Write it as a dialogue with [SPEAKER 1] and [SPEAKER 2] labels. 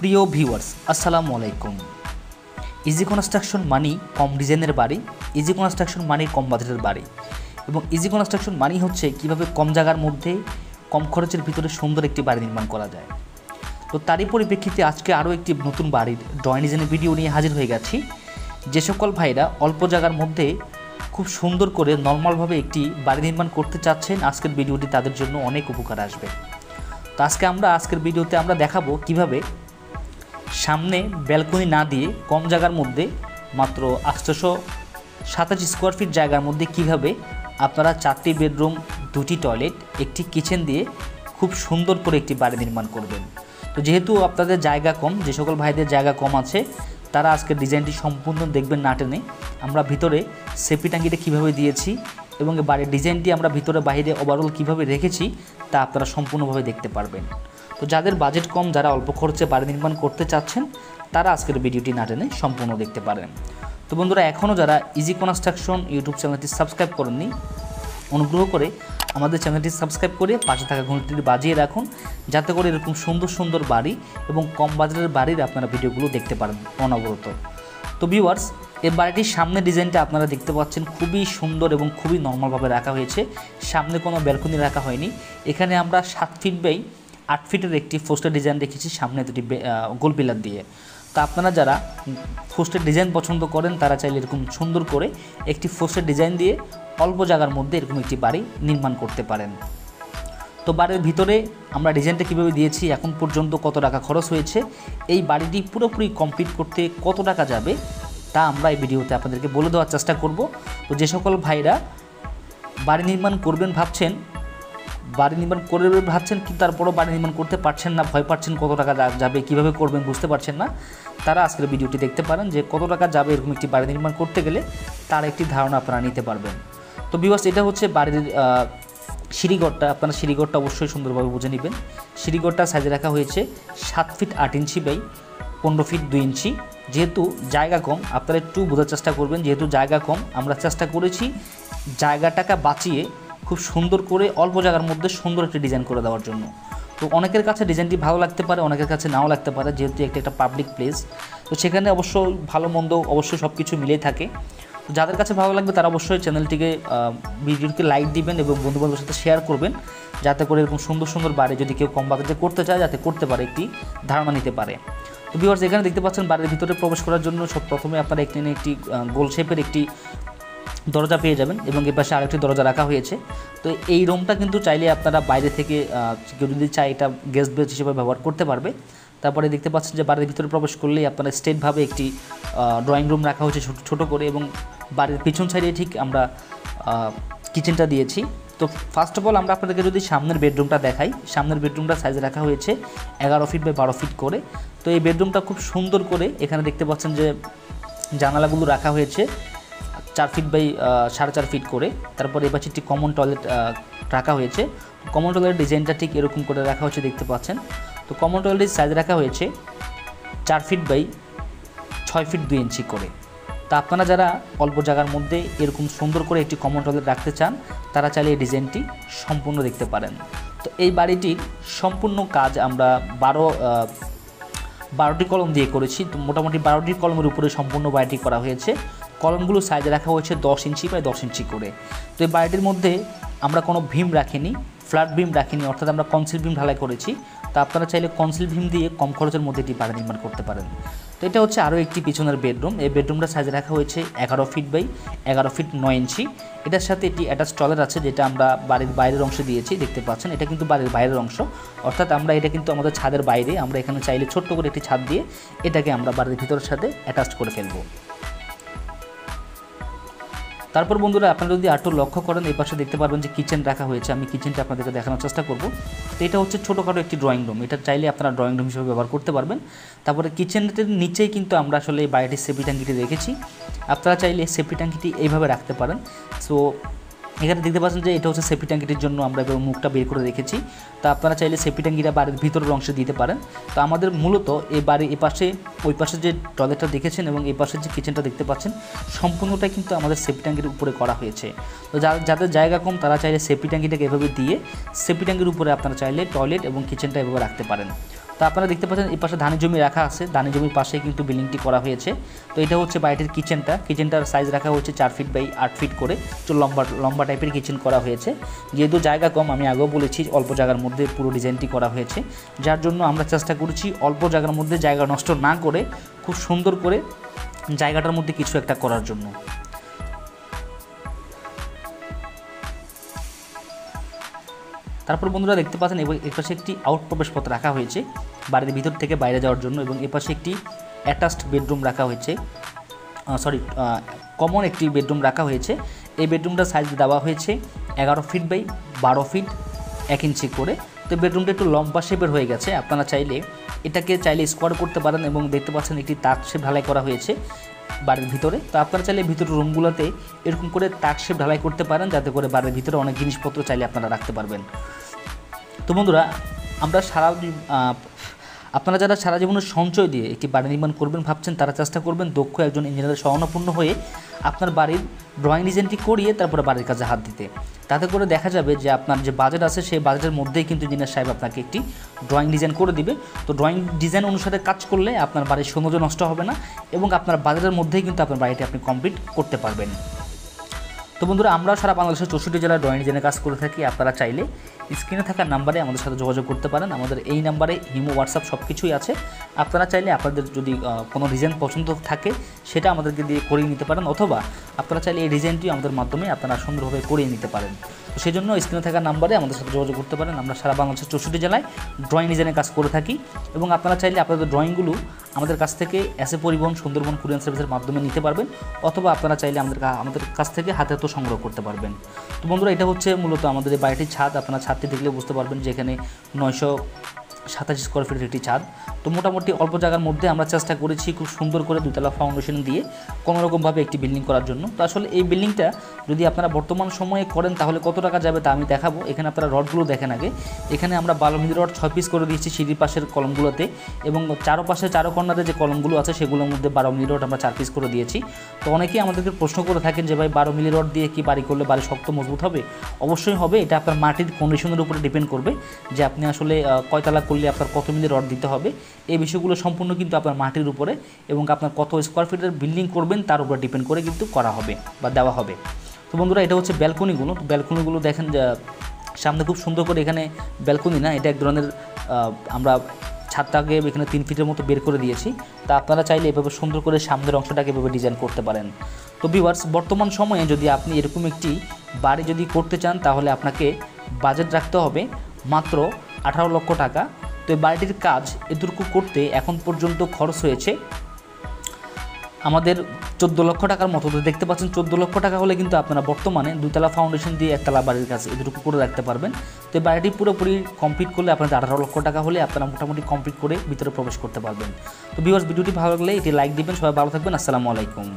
[SPEAKER 1] প্রিয় ভিউয়ার্স, আসসালামু আলাইকুম। ইজি কনস্ট্রাকশন মানি কম ডিজাইনের বাড়ি, ইজি কনস্ট্রাকশন মানি কম বাজেটের বাড়ি এবং ইজি কনস্ট্রাকশন মানি হচ্ছে কীভাবে কম জায়গার মধ্যে কম খরচের ভিতরে সুন্দর একটি বাড়ি নির্মাণ করা যায়। তো তারই পরিপ্রেক্ষিতে আজকে আরও একটি নতুন বাড়ির ড্রয়িং ডিজাইনের ভিডিও নিয়ে হাজির হয়ে গেছি। যে সকল ভাইরা অল্প জায়গার মধ্যে খুব সুন্দর করে নর্মালভাবে একটি বাড়ি নির্মাণ করতে চাচ্ছেন, আজকের ভিডিওটি তাদের জন্য অনেক উপকার আসবে। তো আজকের ভিডিওতে আমরা দেখাবো কিভাবে সামনে ব্যালকনি না দিয়ে কম জায়গার মধ্যে মাত্র 827 স্কোয়ার ফিট জায়গার মধ্যে কিভাবে আপনারা 4টি বেডরুম, 2টি টয়লেট, একটি কিচেন দিয়ে খুব সুন্দর করে একটি বাড়ি নির্মাণ করবেন। তো যেহেতু আপনাদের জায়গা কম, যে সকল ভাইদের জায়গা কম আছে তারা আজকের ডিজাইনটি সম্পূর্ণ দেখবেন না টেনে। আমরা ভিতরে সেফটি ট্যাঙ্কিটা কীভাবে দিয়েছি এবং বাড়ির ডিজাইনটি আমরা ভিতরে বাইরে ওভারঅল কীভাবে রেখেছি তা আপনারা সম্পূর্ণভাবে দেখতে পারবেন। তো যাদের বাজেট কম, যারা অল্প খরচে বাড়ি নির্মাণ করতে চাচ্ছেন তারা আজকের ভিডিওটি না টেনে সম্পূর্ণ দেখতে পারেন। তো বন্ধুরা, এখনও যারা ইজি কনস্ট্রাকশন ইউটিউব চ্যানেলটি সাবস্ক্রাইব করেননি, অনুগ্রহ করে আমাদের চ্যানেলটি সাবস্ক্রাইব করে পাশে থাকা ঘন্টিটি বাজিয়ে রাখুন, যাতে করে এরকম সুন্দর সুন্দর বাড়ি এবং কম বাজেটের বাড়ির আপনারা ভিডিওগুলো দেখতে পারেন অনবরত। তো ভিউয়ার্স, এই বাড়িটির সামনের ডিজাইনটা আপনারা দেখতে পাচ্ছেন, খুবই সুন্দর এবং খুবই নর্মালভাবে রাখা হয়েছে। সামনে কোনো ব্যালকনি রাখা হয়নি। এখানে আমরা 7 ফিট বাই 8 ফিটের একটি পোস্টার ডিজাইন রেখেছি সামনে দুটি গোল পিলার দিয়ে। তো আপনারা যারা পোস্টার ডিজাইন পছন্দ করেন তারা চাইলে এরকম সুন্দর করে একটি পোস্টার ডিজাইন দিয়ে অল্প জায়গার মধ্যে এরকম একটি বাড়ি নির্মাণ করতে পারেন। তো বাড়ির ভিতরে আমরা ডিজাইনটা কীভাবে দিয়েছি, এখন পর্যন্ত কত টাকা খরচ হয়েছে, এই বাড়িটি পুরোপুরি কমপ্লিট করতে কত টাকা যাবে তা আমরা এই ভিডিওতে আপনাদেরকে বলে দেওয়ার চেষ্টা করব। তো যে সকল ভাইরা বাড়ি নির্মাণ করবেন ভাবছেন কিন্তু তারপরও বাড়ি নির্মাণ করতে পারছেন না, ভয় পাচ্ছেন কত টাকা যাবে, কীভাবে করবেন বুঝতে পারছেন না, তারা আজকের ভিডিওটি দেখতে পারেন যে কত টাকা যাবে এরকম একটি বাড়ি নির্মাণ করতে গেলে তার একটি ধারণা আপনারা নিতে পারবেন। তো ভিউয়ার্স, এটা হচ্ছে বাড়ির সিঁড়িঘরটা। আপনারা সিঁড়িঘরটা অবশ্যই সুন্দরভাবে বুঝে নেবেন। সিঁড়িঘরটা সাইজে রাখা হয়েছে 7 ফিট 8 ইঞ্চি বাই 15 ফিট 2 ইঞ্চি। যেহেতু জায়গা কম, আপনারা একটু বোঝার চেষ্টা করবেন। যেহেতু জায়গা কম, আমরা চেষ্টা করেছি জায়গাটাকে বাঁচিয়ে খুব সুন্দর করে অল্প জায়গার মধ্যে সুন্দর একটি ডিজাইন করে দেওয়ার জন্য। তো অনেকের কাছে ডিজাইনটি ভালো লাগতে পারে, অনেকের কাছে নাও লাগতে পারে, যেহেতু একটা পাবলিক প্লেস। তো সেখানে অবশ্যই ভালো মন্দ অবশ্যই সব কিছু মিলেই থাকে। তো যাদের কাছে ভালো লাগবে তারা অবশ্যই চ্যানেলটিকে ভিডিওটিকে লাইক দিবেন এবং বন্ধুবান্ধবের সাথে শেয়ার করবেন, যাতে করে এরকম সুন্দর সুন্দর বাড়ি যদি কেউ কম বাজেটে করতে চায় যাতে করতে পারে, একটি ধারণা নিতে পারে। তো ভিউয়ার্স, এখানে দেখতে পাচ্ছেন বাড়ির ভিতরে প্রবেশ করার জন্য প্রথমে আপনারা এখানে একটি গোল শেপের একটি দরজা পেয়ে যাবেন এবং এর পাশে আরেকটি দরজা রাখা হয়েছে। তো এই রুমটা কিন্তু চাইলে আপনারা বাইরে থেকে কেউ যদি চায় এটা গেস্ট বেড হিসেবে ব্যবহার করতে পারবে। তারপরে দেখতে পাচ্ছেন যে বাড়ির ভিতরে প্রবেশ করলেই আপনারা স্টেটভাবে একটি ড্রয়িং রুম রাখা হয়েছে ছোটো করে, এবং বাড়ির পিছন সাইডে ঠিক আমরা কিচেনটা দিয়েছি। তো ফার্স্ট অফ অল আমরা আপনাদেরকে যদি সামনের বেডরুমটা দেখাই, সামনের বেডরুমটা সাইজে রাখা হয়েছে 11 ফিট বাই 12 ফিট করে। তো এই বেডরুমটা খুব সুন্দর করে এখানে দেখতে পাচ্ছেন যে জানালাগুলো রাখা হয়েছে 4 ফিট বাই 4.5 ফিট করে। তারপরে এবার একটি কমন টয়লেট রাখা হয়েছে। কমন টয়লেটের ডিজাইনটা ঠিক এরকম করে রাখা হয়েছে, দেখতে পাচ্ছেন। তো কমন টয়লেটের সাইজ রাখা হয়েছে 4 ফিট বাই 6 ফিট 2 ইঞ্চি করে। তা আপনারা যারা অল্প জায়গার মধ্যে এরকম সুন্দর করে একটি কমন টয়লেট রাখতে চান তারা চাইলে এই ডিজাইনটি সম্পূর্ণ দেখতে পারেন। তো এই বাড়িটির সম্পূর্ণ কাজ আমরা 12টি কলম দিয়ে করেছি। তো মোটামুটি 12টি কলমের উপরে সম্পূর্ণ বাড়িটি করা হয়েছে। কলমগুলো সাইজে রাখা হয়েছে 10 ইঞ্চি বাই 10 ইঞ্চি করে। তো এই বাড়িটির মধ্যে আমরা কোনো ভীম রাখিনি, ফ্ল্যাট ভীম রাখিনি, অর্থাৎ আমরা কনসিল ভীম ঢালাই করেছি। তো আপনারা চাইলে কনসিল ভীম দিয়ে কম খরচের মধ্যে একটি বাড়ি নির্মাণ করতে পারেন। তো এটা হচ্ছে আরও একটি পিছনের বেডরুম। এই বেডরুমটা সাইজে রাখা হয়েছে 11 ফিট বাই 11 ফিট 9 ইঞ্চি। এটার সাথে একটি অ্যাটাচ টয়লেট আছে, যেটা আমরা বাড়ির বাইরের অংশে দিয়েছি, দেখতে পাচ্ছেন। এটা কিন্তু বাড়ির বাইরের অংশ, অর্থাৎ আমরা এটা কিন্তু আমাদের ছাদের বাইরে, আমরা এখানে চাইলে ছোট্ট করে একটি ছাদ দিয়ে এটাকে আমরা বাড়ির ভিতরের সাথে অ্যাটাচ করে ফেলবো। তারপর বন্ধুরা, আপনারা যদি আরও লক্ষ্য করেন এই পাশে দেখতে পারবেন যে কিচেন রাখা হয়েছে। আমি কিচেনটা আপনাদেরকে দেখানোর চেষ্টা করব। তো এটা হচ্ছে ছোটোখাটো একটি ড্রয়িং রুম, এটা চাইলে আপনারা ড্রয়িং রুম হিসেবে ব্যবহার করতে পারবেন। তারপরে কিচেনের নিচেই কিন্তু আমরা আসলে এই বাড়িটির সেফটি ট্যাঙ্কিটি রেখেছি। আপনারা চাইলে সেফটি ট্যাঙ্কিটি এইভাবে রাখতে পারেন। সো এখানে দেখতে পাচ্ছেন যে এটা হচ্ছে সেফটি ট্যাঙ্কিটির জন্য আমরা এবার মুখটা বের করে রেখেছি। তো আপনারা চাইলে সেফটি ট্যাঙ্কিটা বাড়ির ভিতরের অংশে দিতে পারেন। তো আমাদের মূলত এই বাড়ির এপাশে ওই পাশে যে টয়লেটটা দেখেছেন এবং এই পাশে যে কিচেনটা দেখতে পাচ্ছেন সম্পূর্ণটাই কিন্তু আমাদের সেফটি ট্যাঙ্কির উপরে করা হয়েছে। তো যাদের জায়গা কম তারা চাইলে সেফটি ট্যাঙ্কিটাকে এভাবে দিয়ে সেফটি ট্যাঙ্কির উপরে আপনারা চাইলে টয়লেট এবং কিচেনটা এভাবে রাখতে পারেন। তো তো আপনারা দেখতে পাচ্ছেন এই পাশে ধানের জমি রাখা আছে, ধানের জমির পাশে কিন্তু বিল্ডিংটি করা হয়েছে। তো এটা হচ্ছে বাড়িটির কিচেনটার সাইজ রাখা হচ্ছে 4 ফিট বাই 8 ফিট করে, তো লম্বা টাইপের কিচেন করা হয়েছে। যেহেতু জায়গা কম, আমি আগেও বলেছি অল্প জায়গার মধ্যে পুরো ডিজাইনটি করা হয়েছে, যার জন্য আমরা চেষ্টা করেছি অল্প জায়গার মধ্যে জায়গা নষ্ট না করে খুব সুন্দর করে জায়গাটার মধ্যে কিছু একটা করার জন্য। তারপর বন্ধুরা দেখতে পাচ্ছেন এপাশে একটি আউট প্রবেশ পথ রাখা হয়েছে বাড়ির ভিতর থেকে বাইরে যাওয়ার জন্য, এবং এপাশে একটি অ্যাটাচড বেডরুম রাখা হয়েছে, কমন একটি বেডরুম রাখা হয়েছে। এই বেডরুমটার সাইজ দেওয়া হয়েছে 11 ফিট বাই 12 ফিট 1 ইঞ্চি করে। তো বেডরুমটা একটু লম্বা শেপের হয়ে গেছে, আপনারা এটাকে চাইলে স্কোয়ার করতে পারেন, এবং দেখতে পাচ্ছেন একটি তাক শেপ ঢালাই করা হয়েছে বাড়ির ভিতরে। তো আপনারা চাইলে ভিতরের রুমগুলোতে এরকম করে তাক শেপ ঢালাই করতে পারেন, যাতে করে বাড়ির ভিতরে অনেক জিনিসপত্র চাইলে আপনারা রাখতে পারবেন। তো বন্ধুরা, আপনারা যারা সারা জীবনের সঞ্চয় দিয়ে একটি বাড়ি নির্মাণ করবেন ভাবছেন, তারা চেষ্টা করবেন দক্ষ একজন ইঞ্জিনিয়ারের শরণাপন্ন হয়ে আপনার বাড়ির ড্রয়িং ডিজাইনটি করিয়ে তারপরে বাড়ির কাজে হাত দিতে। তাতে করে দেখা যাবে যে আপনার যে বাজেট আছে সেই বাজেটের মধ্যেই কিন্তু ইঞ্জিনিয়ার সাহেব আপনাকে একটি ড্রয়িং ডিজাইন করে দিবে। তো ড্রয়িং ডিজাইন অনুসারে কাজ করলে আপনার বাড়ির সৌন্দর্য নষ্ট হবে না, এবং আপনার বাজেটের মধ্যেই কিন্তু আপনার বাড়িটি আপনি কমপ্লিট করতে পারবেন। তো বন্ধুরা, আমরা সারা বাংলাদেশের 64 জেলায় ড্রয়িং ডিজাইনের কাজ করে থাকি। আপনারা চাইলে স্ক্রিনে থাকা নাম্বারে আমাদের সাথে যোগাযোগ করতে পারেন। আমাদের এই নাম্বারে ইমো, হোয়াটসঅ্যাপ সব কিছুই আছে। আপনারা চাইলে আপনাদের যদি কোনো ডিজাইন পছন্দ থাকে সেটা আমাদেরকে দিয়ে করিয়ে নিতে পারেন, অথবা আপনারা চাইলে এই ডিজাইনটি আমাদের মাধ্যমে আপনারা সুন্দরভাবে করিয়ে নিতে পারেন। তো সেই জন্য স্ক্রিনে থাকা নাম্বারে আমাদের সাথে যোগাযোগ করতে পারেন। আমরা সারা বাংলাদেশের 64 জেলায় ড্রয়িং ডিজাইনের কাজ করে থাকি, এবং আপনারা চাইলে আপনাদের ড্রয়িংগুলো আমাদের কাছ থেকে এসএ পরিবহন, সুন্দরবন কুরিয়ার সার্ভিসের মাধ্যমে নিতে পারবেন, অথবা আপনারা চাইলে আমাদের কাছ থেকে হাতে হাতে সংগ্রহ করতে পারবেন। তো বন্ধুরা, এটা হচ্ছে মূলত আমাদের এই বাড়িটির ছাদ। আপনারা ছাদটি দেখলে বুঝতে পারবেন যে এখানে 987 স্কোয়ার ফিটের একটি ছাদ। তো মোটামুটি অল্প জায়গার মধ্যে আমরা চেষ্টা করেছি খুব সুন্দর করে 2 তলা ফাউন্ডেশন দিয়ে কোনোরকমভাবে একটি বিল্ডিং করার জন্য। তো আসলে এই বিল্ডিংটা যদি আপনারা বর্তমান সময়ে করেন তাহলে কত টাকা যাবে তা আমি দেখাবো। এখানে আপনারা রডগুলো দেখেন আগে। এখানে আমরা 12 মিলি রড 6 পিস করে দিয়েছি সিঁড়ির পাশের কলমগুলোতে, এবং চারপাশে চারো কর্নারে যে কলমগুলো আছে সেগুলোর মধ্যে 12 মিলি রড আমরা 4 পিস করে দিয়েছি। তো অনেকেই আমাদেরকে প্রশ্ন করে থাকেন যে ভাই 12 মিলি রড দিয়ে কি বাড়ি করলে বাড়ি শক্ত মজবুত হবে? অবশ্যই হবে। এটা আপনার মাটির কন্ডিশনের উপরে ডিপেন্ড করবে যে আপনি আসলে কয়তলা করলে আপনার কত মিলি রড দিতে হবে। এই বিষয়গুলো সম্পূর্ণ কিন্তু আপনার মাটির উপরে এবং আপনার কত স্কোয়ার ফিটের বিল্ডিং করবেন তার উপরে ডিপেন্ড করে কিন্তু করা হবে বা দেওয়া হবে। তো বন্ধুরা, এটা হচ্ছে ব্যালকনিগুলো। ব্যালকনিগুলো দেখেন সামনে খুব সুন্দর করে, এখানে ব্যালকনি না, এটা এক ধরনের আমরা ছাদটাকে এখানে 3 ফিটের মতো বের করে দিয়েছি। তা আপনারা চাইলে এভাবে সুন্দর করে সামনের অংশটাকে এভাবে ডিজাইন করতে পারেন। তো ভিউয়ার্স, বর্তমান সময়ে যদি আপনি এরকম একটি বাড়ি যদি করতে চান তাহলে আপনাকে বাজেট রাখতে হবে মাত্র 18 লক্ষ টাকা। তো এই বাড়িটির কাজ এতটুকু করতে এখন পর্যন্ত খরচ হয়েছে আমাদের 14 লক্ষ টাকার মতো। তো দেখতে পাচ্ছেন 14 লক্ষ টাকা হলে কিন্তু আপনারা বর্তমানে 2 তলা ফাউন্ডেশন দিয়ে 1 তলা বাড়ির কাজ এতটুকু করে রাখতে পারবেন। তো এই বাড়িটি পুরোপুরি কমপ্লিট করলে আপনাদের 18 লক্ষ টাকা হলে আপনারা মোটামুটি কমপ্লিট করে ভিতরে প্রবেশ করতে পারবেন। তো ভিউয়ার্স, ভিডিওটি ভালো লাগলে এটি লাইক দিবেন। সবাই ভালো থাকবেন। আসসালামু আলাইকুম।